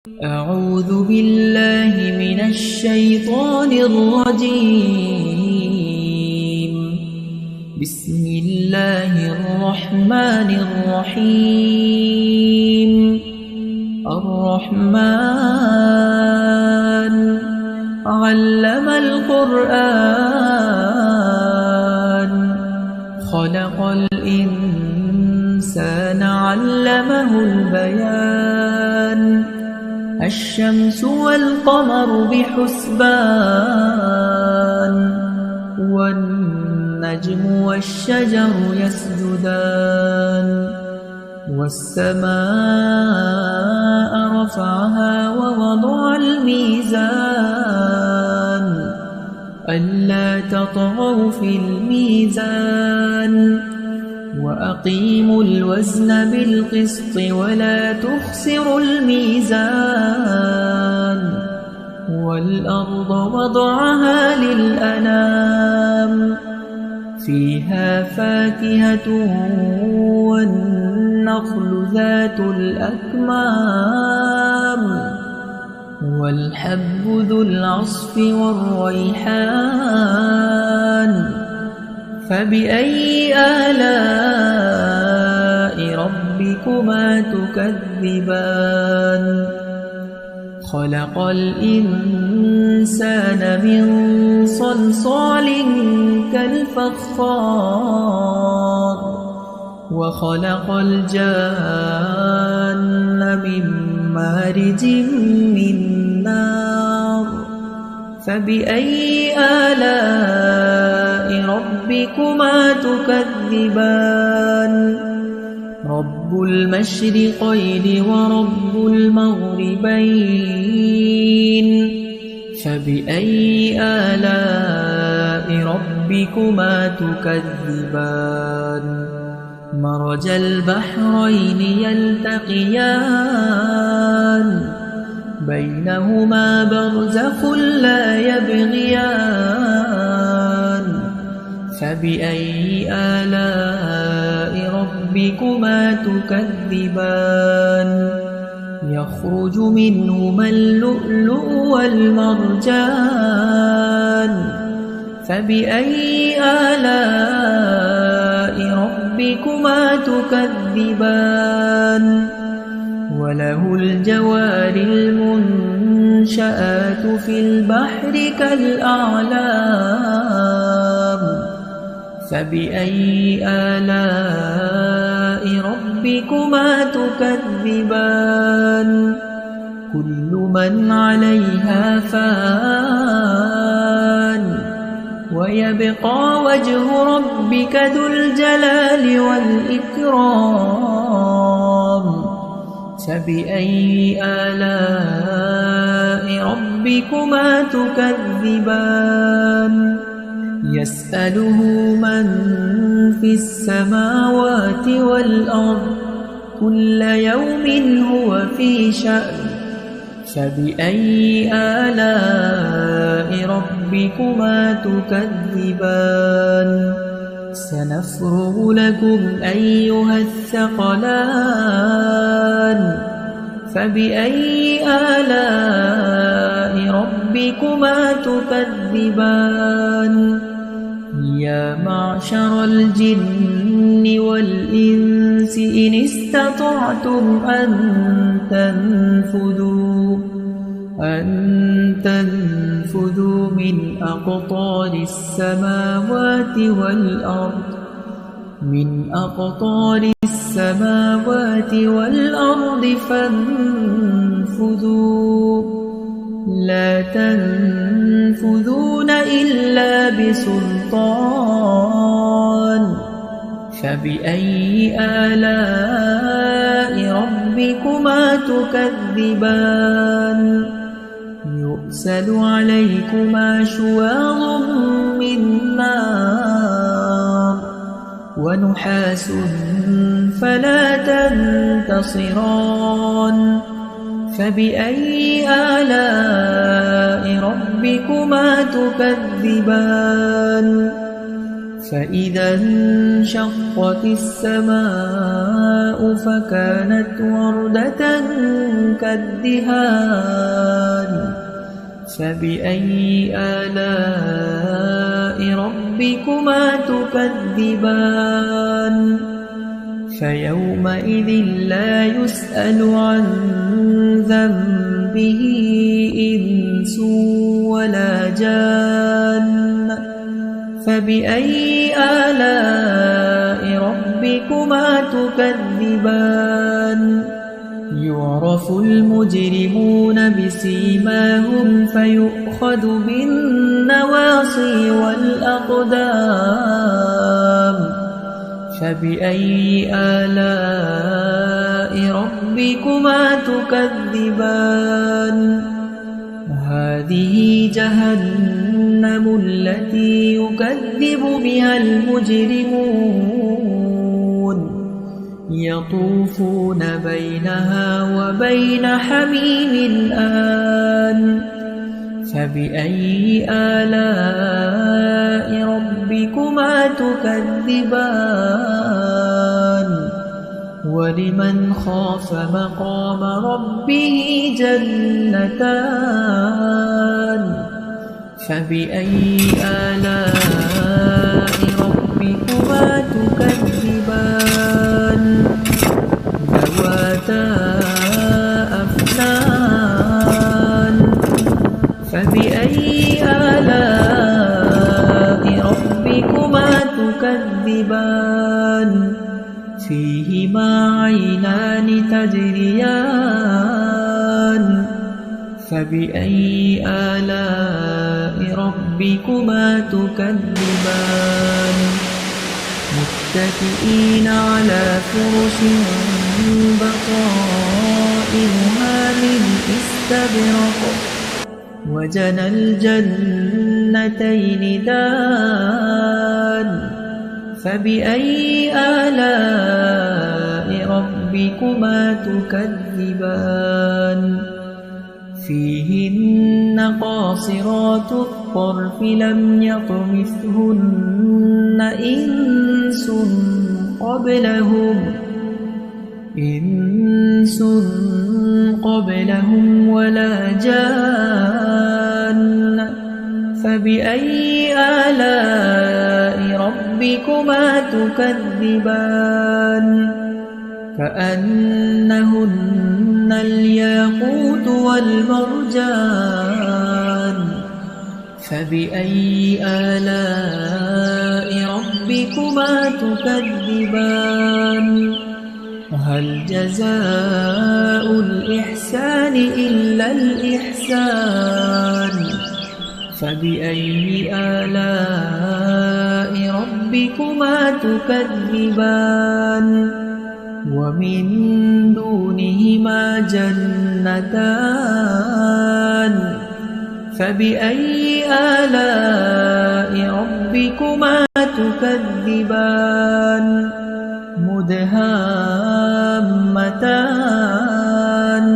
أعوذ بالله من الشيطان الرجيم. بسم الله الرحمن الرحيم. الرحمن علم القرآن خلق الإنسان علمه البيان. الشمس والقمر بحسبان والنجم والشجر يسجدان. والسماء رفعها ووضع الميزان ألا تطغوا في الميزان وأقيموا الوزن بالقسط ولا تخسروا الميزان. والأرض وضعها للأنام فيها فاكهة والنخل ذات الأكمام والحب ذو العصف والريحان. فبأي آلاء ربكما تكذبان؟ خلق الإنسان من صلصال كالفخار وخلق الجان من مارج من نار. فبأي آلاء ربكما تكذبان؟ رب المشرقين ورب المغربين. فبأي آلاء ربكما تكذبان؟ مرج البحرين يلتقيان بينهما برزخ لا يبغيان. فبأي آلاء ربكما تكذبان؟ يخرج منهما اللؤلؤ والمرجان. فبأي آلاء ربكما تكذبان؟ وله الجوار المنشآت في البحر كالأعلام. فبأي آلاء ربكما تكذبان؟ كل من عليها فان ويبقى وجه ربك ذو الجلال والإكرام. فبأي آلاء ربكما تكذبان؟ يسأله من في السماوات والأرض كل يوم هو في شأن. فبأي آلاء ربكما تكذبان؟ سنفرغ لكم أيها الثقلان. فبأي آلاء ربكما تكذبان؟ يا معشر الجن والإنس إن استطعتم أن تنفذوا من أقطار السماوات والأرض فانفذوا لا تنفذون إلا بسلطان. فبأي آلاء ربكما تكذبان؟ يرسل عليكما شواظ من نار ونحاس فلا تنتصران. فبأي آلاء ربكما تكذبان؟ فإذا انشقت السماء فكانت وردة كالدهان فبأي آلاء ربكما تكذبان فيومئذ لا يسأل عن ذنبه إنس ولا جان فبأي آلاء ربكما تكذبان يعرف المجرمون بسيماهم فيؤخذ بالنواصي والأقدام فبأي آلاء ربكما تكذبان هذه جهنم التي يكذب بها المجرمون يطوفون بينها وبين حميم آن فبأي آلاء ربكما تكذبان ولمن خاف مقام ربه جنتان فبأي آلاء ربكما تكذبان ذواتا أفنان فبأي آلاء ربكما تكذبان فيهما عينان تجريان فبأي آلاء ربكما تكذبان متكئين على فرش بطائنها من استبرق وجنى الجنتين دان فبأي آلاء ربكما تكذبان فيهن قاصرات الطرف لم يطمثهن إنس قبلهم ولا جان فبأي آلاء ربكما تكذبان كأنهن الياقوت والمرجان فبأي آلاء ربكما تكذبان هل جزاء الإحسان إلا الإحسان فبأي آلاء ربكما تكذبان ومن دونهما جنتان فبأي آلاء ربكما تكذبان مدهامتان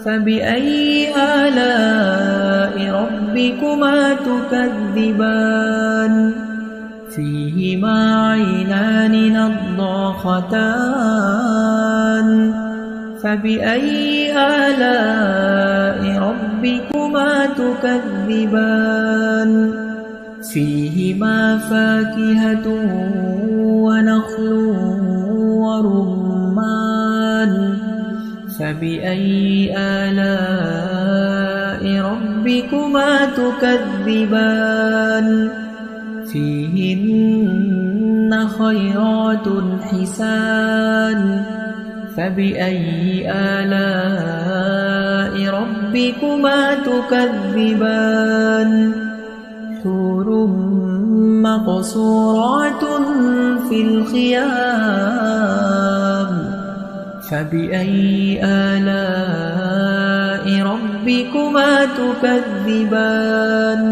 فبأي آلاء ربكما تكذبان فيهما عينان نضاختان فبأي آلاء ربكما تكذبان فيهما فاكهة ونخل ورمان فبأي آلاء ربكما تكذبان فيهن خيرات حسان فبأي آلاء ربكما تكذبان حور مقصورات في الخيام فبأي آلاء ربكما تكذبان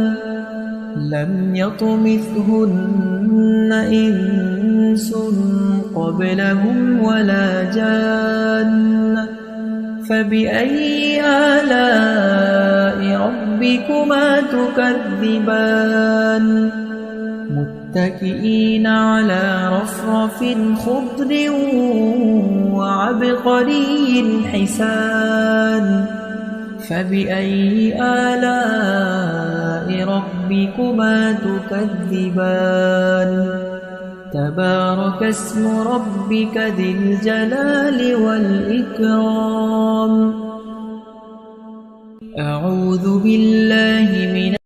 لم يطمثهن إنس قبلهم ولا جان فبأي آلاء ربكما تكذبان متكئين على رفرف خضر وعبقري حسان فبأي آلاء ربكما تكذبان تبارك اسم ربك ذي الجلال والإكرام أعوذ بالله من